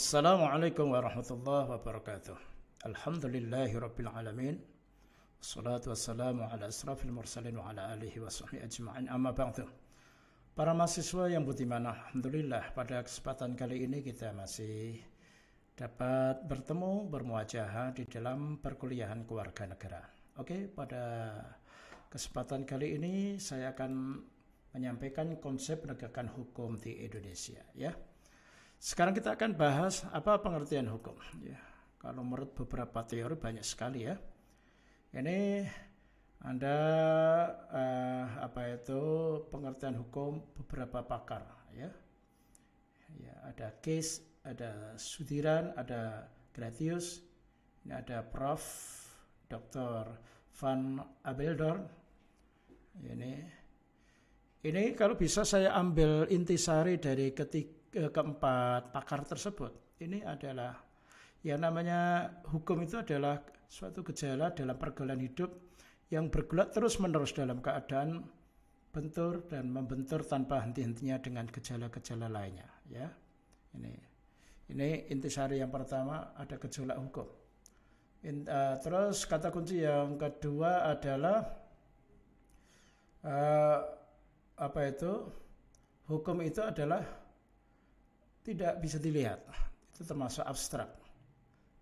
Assalamualaikum warahmatullahi wabarakatuh. Alhamdulillahi rabbil alamin. Wassalatu wassalamu ala asrafil mursalin wa ala alihi wa sahbihi ajma'in, amma ba'du. Para mahasiswa yang budiman, alhamdulillah pada kesempatan kali ini kita masih dapat bertemu bermuajahah di dalam perkuliahan kewarganegaraan. Oke, pada kesempatan kali ini saya akan menyampaikan konsep penegakan hukum di Indonesia, ya. Sekarang kita akan bahas apa pengertian hukum. Ya, kalau menurut beberapa teori banyak sekali ya. Ini ada pengertian hukum beberapa pakar ya. Ya, ada Case, ada Sudiran, ada Gratius, ini ada Prof. Dr. Van Abeldorn. Ini kalau bisa saya ambil intisari dari keempat pakar tersebut. Ini adalah yang namanya hukum itu adalah suatu gejala dalam pergaulan hidup yang bergulat terus-menerus dalam keadaan bentur dan membentur tanpa henti-hentinya dengan gejala-gejala lainnya. Ya, ini intisari yang pertama, ada gejolak hukum. Terus kata kunci yang kedua adalah hukum itu adalah tidak bisa dilihat, itu termasuk abstrak,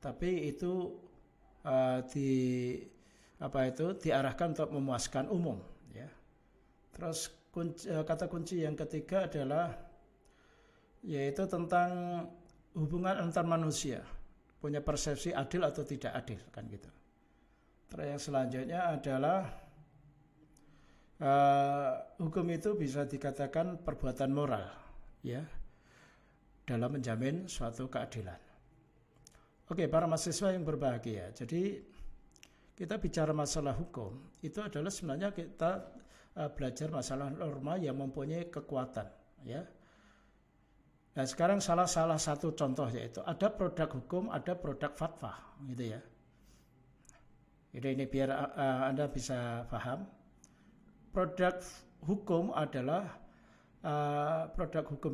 tapi itu diarahkan untuk memuaskan umum, ya. Terus kata kunci yang ketiga adalah yaitu tentang hubungan antar manusia, punya persepsi adil atau tidak adil, kan gitu. Terus yang selanjutnya adalah hukum itu bisa dikatakan perbuatan moral, ya, dalam menjamin suatu keadilan. Oke, para mahasiswa yang berbahagia. Jadi kita bicara masalah hukum, itu adalah sebenarnya kita belajar masalah norma yang mempunyai kekuatan, ya. Nah, sekarang salah satu contoh yaitu ada produk hukum, ada produk fatwa, gitu ya. Jadi ini biar Anda bisa paham. Produk hukum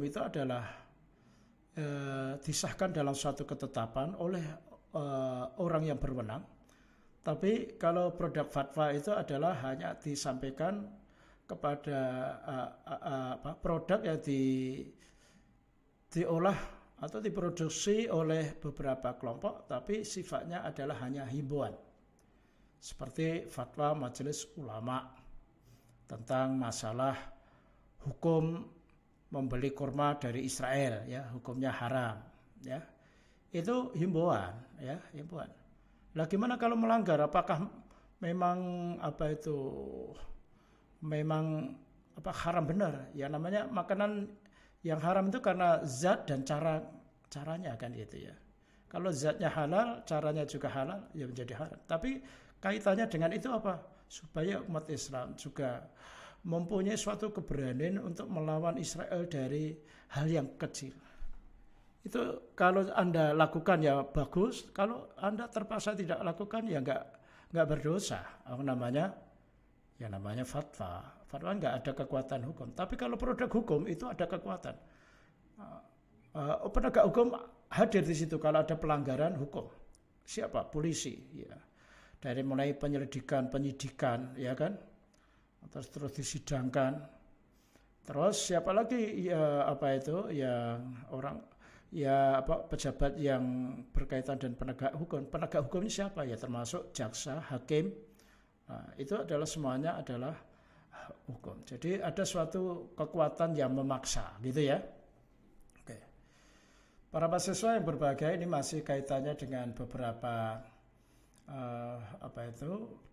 itu adalah disahkan dalam suatu ketetapan oleh orang yang berwenang. Tapi kalau produk fatwa itu adalah hanya disampaikan kepada produk yang diolah atau diproduksi oleh beberapa kelompok, tapi sifatnya adalah hanya himbauan. Seperti fatwa Majelis Ulama tentang masalah hukum membeli kurma dari Israel, ya, hukumnya haram, ya. Itu himbauan, ya, himbauan. Lah gimana kalau melanggar? Apakah memang haram benar? Ya, namanya makanan yang haram itu karena zat dan caranya, kan gitu ya. Kalau zatnya halal, caranya juga halal, ya menjadi haram. Tapi kaitannya dengan itu apa? Supaya umat Islam juga mempunyai suatu keberanian untuk melawan Israel dari hal yang kecil. Itu kalau Anda lakukan ya bagus, kalau Anda terpaksa tidak lakukan ya nggak berdosa. Namanya fatwa. Fatwa nggak ada kekuatan hukum. Tapi kalau produk hukum itu ada kekuatan. Penegak hukum hadir di situ kalau ada pelanggaran hukum. Siapa? Polisi, ya. Dari mulai penyelidikan, penyidikan, ya kan? Terus disidangkan. Terus siapa lagi pejabat yang berkaitan dan penegak hukum. Penegak hukum ini siapa? Ya termasuk jaksa, hakim. Nah, itu adalah semuanya adalah hukum. Jadi ada suatu kekuatan yang memaksa, gitu ya. Oke. Para mahasiswa yang berbahagia, ini masih kaitannya dengan beberapa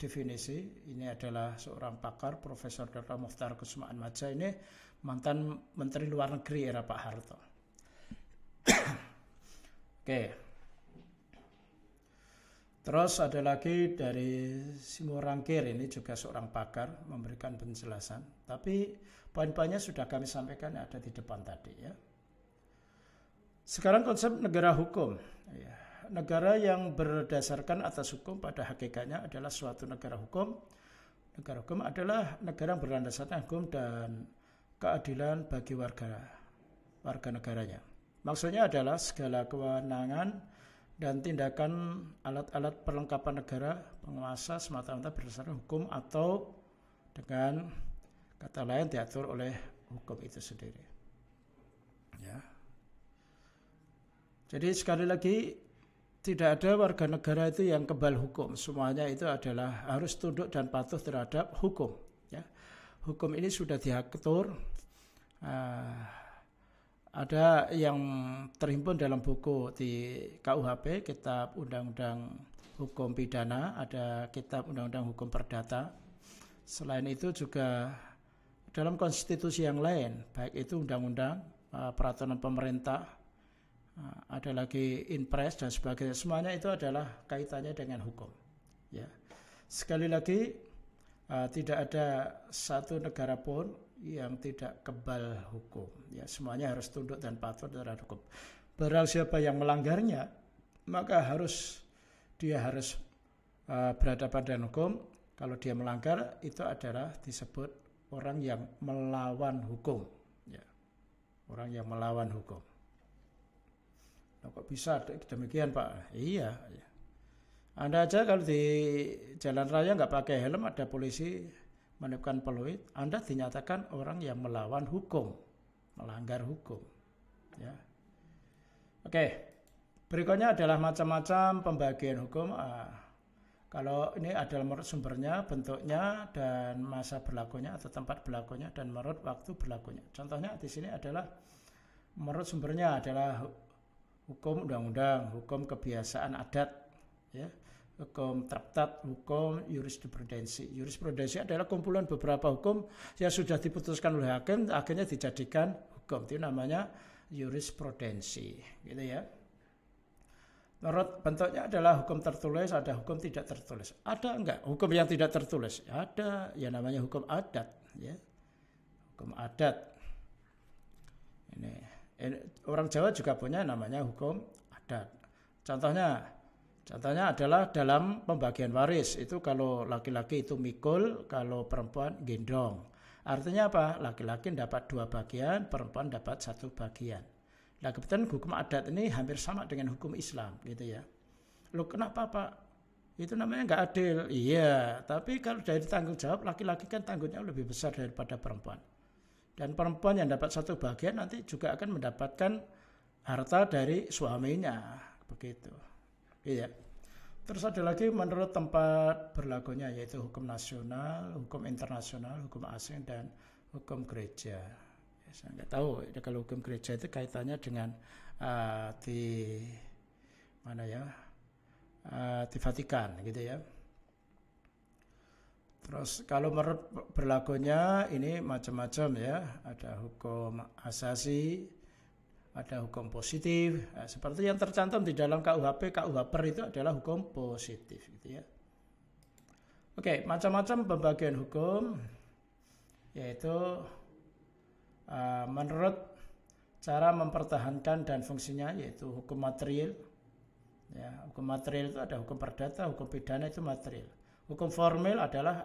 definisi. Ini adalah seorang pakar, Profesor Dr. Mukhtar Kusuma Atmaja, ini mantan Menteri Luar Negeri era Pak Harto. Oke. Terus ada lagi dari Simorangkir, ini juga seorang pakar, memberikan penjelasan. Tapi poin-poinnya sudah kami sampaikan, ada di depan tadi, ya. Sekarang konsep negara hukum, ya. Negara yang berdasarkan atas hukum pada hakikatnya adalah suatu negara hukum. Negara hukum adalah negara yang berlandaskan hukum dan keadilan bagi warga negaranya. Maksudnya adalah segala kewenangan dan tindakan alat-alat perlengkapan negara penguasa semata-mata berdasarkan hukum atau dengan kata lain diatur oleh hukum itu sendiri. Ya. Jadi sekali lagi tidak ada warga negara itu yang kebal hukum. Semuanya itu adalah harus tunduk dan patuh terhadap hukum. Ya. Hukum ini sudah diatur. Ada yang terhimpun dalam buku di KUHP, Kitab Undang-Undang Hukum Pidana, ada Kitab Undang-Undang Hukum Perdata. Selain itu juga dalam konstitusi yang lain, baik itu undang-undang, peraturan pemerintah, ada lagi Inpres dan sebagainya. Semuanya itu adalah kaitannya dengan hukum. Ya. Sekali lagi, tidak ada satu negara pun yang tidak kebal hukum. Ya, semuanya harus tunduk dan patuh terhadap hukum. Barang siapa yang melanggarnya, maka dia harus berhadapan dengan hukum. Kalau dia melanggar, itu adalah disebut orang yang melawan hukum. Ya, orang yang melawan hukum. Nah, kok bisa demikian, Pak? Iya. Ya. Anda aja kalau di jalan raya nggak pakai helm, ada polisi meniupkan peluit, Anda dinyatakan orang yang melawan hukum, melanggar hukum. Ya. Oke, berikutnya adalah macam-macam pembagian hukum. Kalau ini adalah menurut sumbernya, bentuknya, dan masa berlakunya atau tempat berlakunya, dan menurut waktu berlakunya. Contohnya di sini adalah menurut sumbernya adalah hukum undang-undang, hukum kebiasaan adat, ya. Hukum traktat, hukum jurisprudensi. Jurisprudensi adalah kumpulan beberapa hukum yang sudah diputuskan oleh hakim, akhirnya dijadikan hukum. Itu namanya jurisprudensi, gitu ya. Menurut bentuknya adalah hukum tertulis, ada hukum tidak tertulis. Ada enggak hukum yang tidak tertulis? Ada, ya namanya hukum adat, ya. Hukum adat. Ini orang Jawa juga punya namanya hukum adat. Contohnya adalah dalam pembagian waris. Itu kalau laki-laki itu mikul, kalau perempuan gendong. Artinya apa? Laki-laki dapat 2 bagian, perempuan dapat 1 bagian. Nah, kebetulan hukum adat ini hampir sama dengan hukum Islam, gitu ya. Loh, kenapa, Pak? Itu namanya nggak adil. Iya, tapi kalau dari tanggung jawab, laki-laki kan tanggungnya lebih besar daripada perempuan. Dan perempuan yang dapat 1 bagian nanti juga akan mendapatkan harta dari suaminya, begitu. Iya. Terus ada lagi menurut tempat berlakunya, yaitu hukum nasional, hukum internasional, hukum asing, dan hukum gereja. Ya, saya nggak tahu kalau hukum gereja itu kaitannya dengan di mana ya, di Vatikan, gitu ya. Terus kalau menurut berlakunya ini macam-macam ya, ada hukum asasi, ada hukum positif, seperti yang tercantum di dalam KUHP itu adalah hukum positif, gitu ya. Oke, macam-macam pembagian hukum, yaitu menurut cara mempertahankan dan fungsinya, yaitu hukum material. Ya, hukum material itu ada hukum perdata, hukum pidana itu material. Hukum formil adalah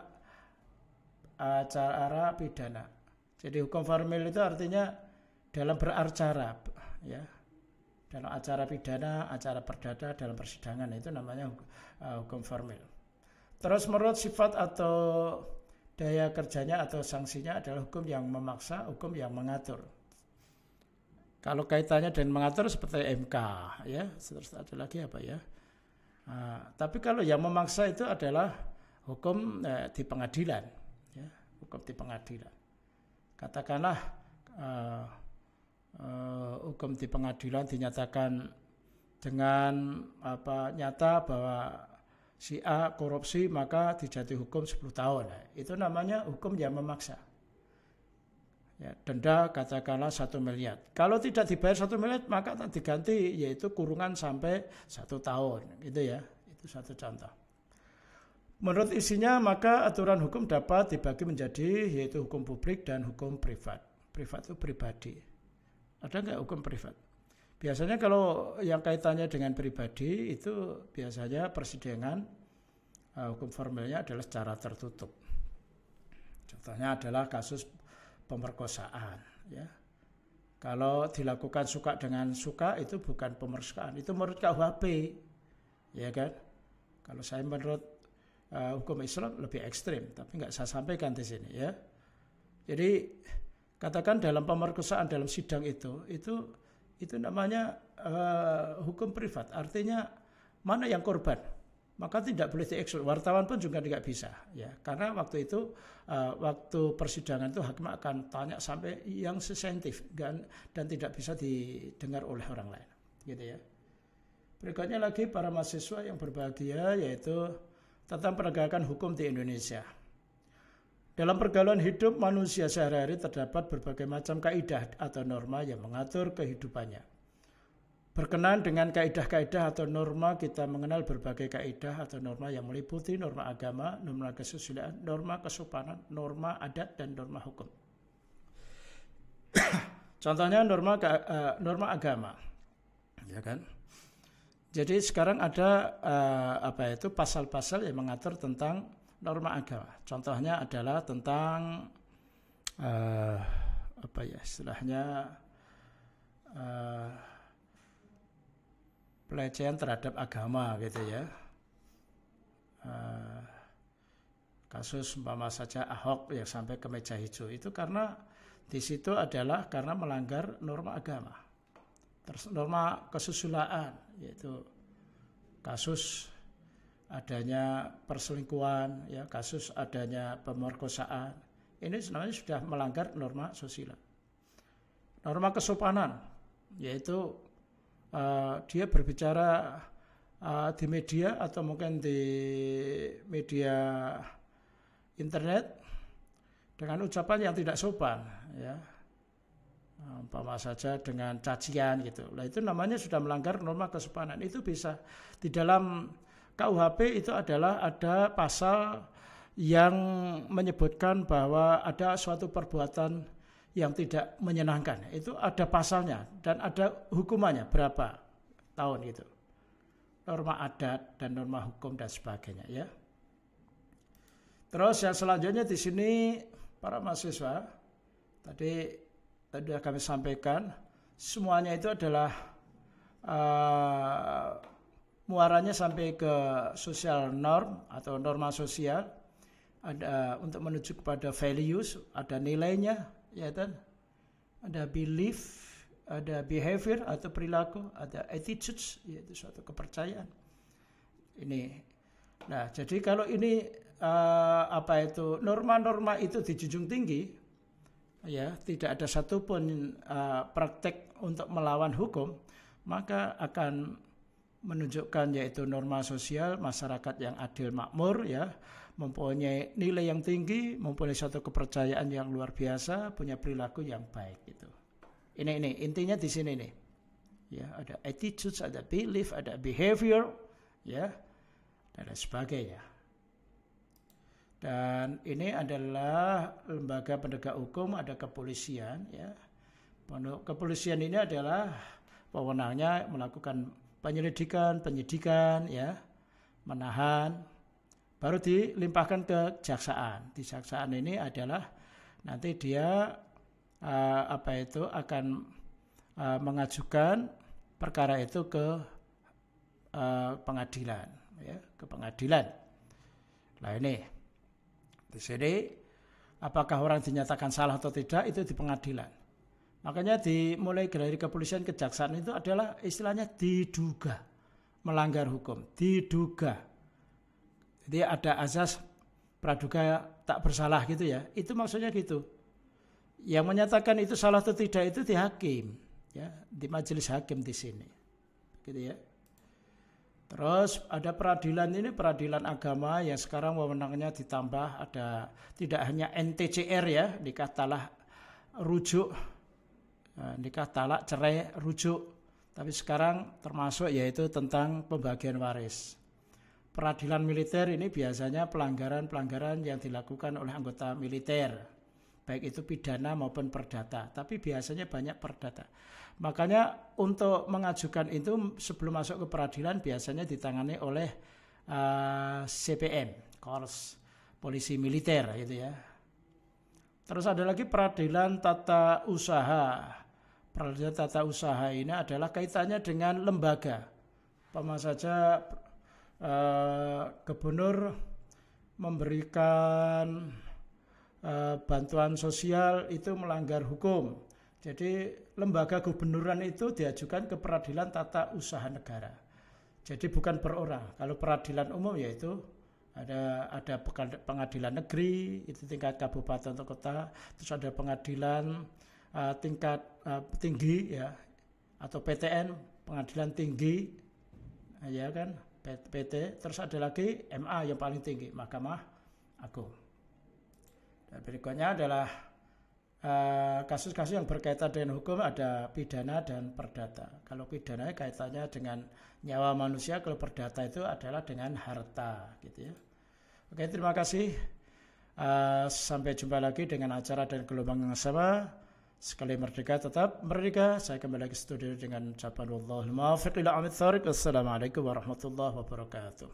acara pidana. Jadi hukum formil itu artinya dalam beracara, ya, dalam acara pidana, acara perdata, dalam persidangan, itu namanya hukum formil. Terus menurut sifat atau daya kerjanya atau sanksinya adalah hukum yang memaksa, hukum yang mengatur. Kalau kaitannya dengan mengatur seperti MK, ya, terus ada lagi apa ya? Tapi kalau yang memaksa itu adalah hukum di pengadilan, ya, hukum di pengadilan. Katakanlah hukum di pengadilan dinyatakan dengan nyata bahwa si A korupsi, maka dijatuhi hukum 10 tahun. Itu namanya hukum yang memaksa. Ya, denda katakanlah 1 miliar. Kalau tidak dibayar 1 miliar, maka diganti, yaitu kurungan sampai 1 tahun. Gitu ya. Itu satu contoh. Menurut isinya, maka aturan hukum dapat dibagi menjadi, yaitu hukum publik dan hukum privat. Privat itu pribadi. Ada nggak hukum privat? Biasanya kalau yang kaitannya dengan pribadi itu biasanya persidangan, hukum formilnya adalah secara tertutup. Contohnya adalah kasus pemerkosaan, ya. Kalau dilakukan suka dengan suka itu bukan pemerkosaan, itu menurut KUHP, ya kan? Kalau saya menurut hukum Islam lebih ekstrim, tapi nggak saya sampaikan di sini ya. Jadi katakan dalam pemerkosaan dalam sidang itu namanya hukum privat, artinya mana yang korban, maka tidak boleh diekspos. Wartawan pun juga tidak bisa, ya, karena waktu itu waktu persidangan itu hakim akan tanya sampai yang sensitif dan tidak bisa didengar oleh orang lain, gitu ya. Berikutnya lagi para mahasiswa yang berbahagia, yaitu tentang penegakan hukum di Indonesia. Dalam pergaulan hidup manusia sehari-hari terdapat berbagai macam kaidah atau norma yang mengatur kehidupannya. Berkenaan dengan kaidah-kaidah atau norma, kita mengenal berbagai kaidah atau norma yang meliputi norma agama, norma kesusilaan, norma kesopanan, norma adat, dan norma hukum. Contohnya norma agama, ya kan? Jadi sekarang ada pasal-pasal yang mengatur tentang norma agama. Contohnya adalah tentang pelecehan terhadap agama, gitu ya. Kasus umpama saja Ahok yang sampai ke meja hijau itu karena di situ adalah karena melanggar norma agama. Terus norma kesusilaan, yaitu kasus adanya perselingkuhan, ya, kasus adanya pemerkosaan. Ini sebenarnya sudah melanggar norma sosial. Norma kesopanan, yaitu dia berbicara di media atau mungkin di media internet dengan ucapan yang tidak sopan, ya, umpama saja dengan cacian gitu. Nah, itu namanya sudah melanggar norma kesopanan. Itu bisa di dalam KUHP itu adalah ada pasal yang menyebutkan bahwa ada suatu perbuatan yang tidak menyenangkan. Itu ada pasalnya dan ada hukumannya berapa tahun gitu. Norma adat dan norma hukum dan sebagainya, ya. Terus yang selanjutnya di sini para mahasiswa tadi kami sampaikan semuanya itu adalah muaranya sampai ke social norm atau norma sosial, ada untuk menuju kepada values, ada nilainya, ya kan? Ada belief, ada behavior atau perilaku, ada attitudes, yaitu suatu kepercayaan. Ini. Nah, jadi kalau ini norma-norma itu dijunjung tinggi, ya, tidak ada satupun praktek untuk melawan hukum, maka akan menunjukkan yaitu norma sosial masyarakat yang adil makmur, ya, mempunyai nilai yang tinggi, mempunyai suatu kepercayaan yang luar biasa, punya perilaku yang baik gitu. Ini intinya di sini nih. Ya, ada attitudes, ada belief, ada behavior, ya, dan lain sebagainya. Dan ini adalah lembaga penegak hukum, ada kepolisian, ya. Kepolisian ini adalah wewenangnya melakukan penyelidikan, penyidikan, ya, menahan, baru dilimpahkan ke kejaksaan. Di kejaksaan ini adalah nanti dia akan mengajukan perkara itu ke pengadilan, ya, ke pengadilan. Nah, ini di sini apakah orang dinyatakan salah atau tidak itu di pengadilan. Makanya dimulai dari kepolisian kejaksaan itu adalah istilahnya diduga melanggar hukum, diduga. Jadi ada azas praduga tak bersalah gitu, ya. Itu maksudnya gitu. Yang menyatakan itu salah atau tidak itu di hakim, ya, di majelis hakim di sini. Gitu, ya. Terus ada peradilan, ini peradilan agama yang sekarang wewenangnya ditambah, ada tidak hanya NTCR, ya, nikah talak rujuk, nikah talak cerai rujuk, tapi sekarang termasuk yaitu tentang pembagian waris. Peradilan militer ini biasanya pelanggaran-pelanggaran yang dilakukan oleh anggota militer, baik itu pidana maupun perdata, tapi biasanya banyak perdata. Makanya untuk mengajukan itu sebelum masuk ke peradilan biasanya ditangani oleh CPM, Korps Polisi Militer, gitu, ya. Terus ada lagi peradilan tata usaha, peradilan tata usaha ini adalah kaitannya dengan lembaga. Umpama saja gubernur memberikan bantuan sosial itu melanggar hukum. Jadi lembaga gubernuran itu diajukan ke peradilan tata usaha negara. Jadi bukan per orang. Kalau peradilan umum yaitu ada pengadilan negeri itu tingkat kabupaten atau kota, terus ada pengadilan tingkat tinggi ya atau PTN, pengadilan tinggi ya kan, PT, terus ada lagi MA yang paling tinggi, Mahkamah Agung. Dan berikutnya adalah kasus-kasus yang berkaitan dengan hukum, ada pidana dan perdata. Kalau pidana kaitannya dengan nyawa manusia, kalau perdata itu adalah dengan harta gitu ya. Oke, terima kasih. Sampai jumpa lagi dengan acara dan gelombang yang sama. Sekali merdeka tetap merdeka. Saya kembali ke studio dengan ucapan wallahul muwaffiq ila aqwamit thoriq. Wassalamualaikum warahmatullahi wabarakatuh.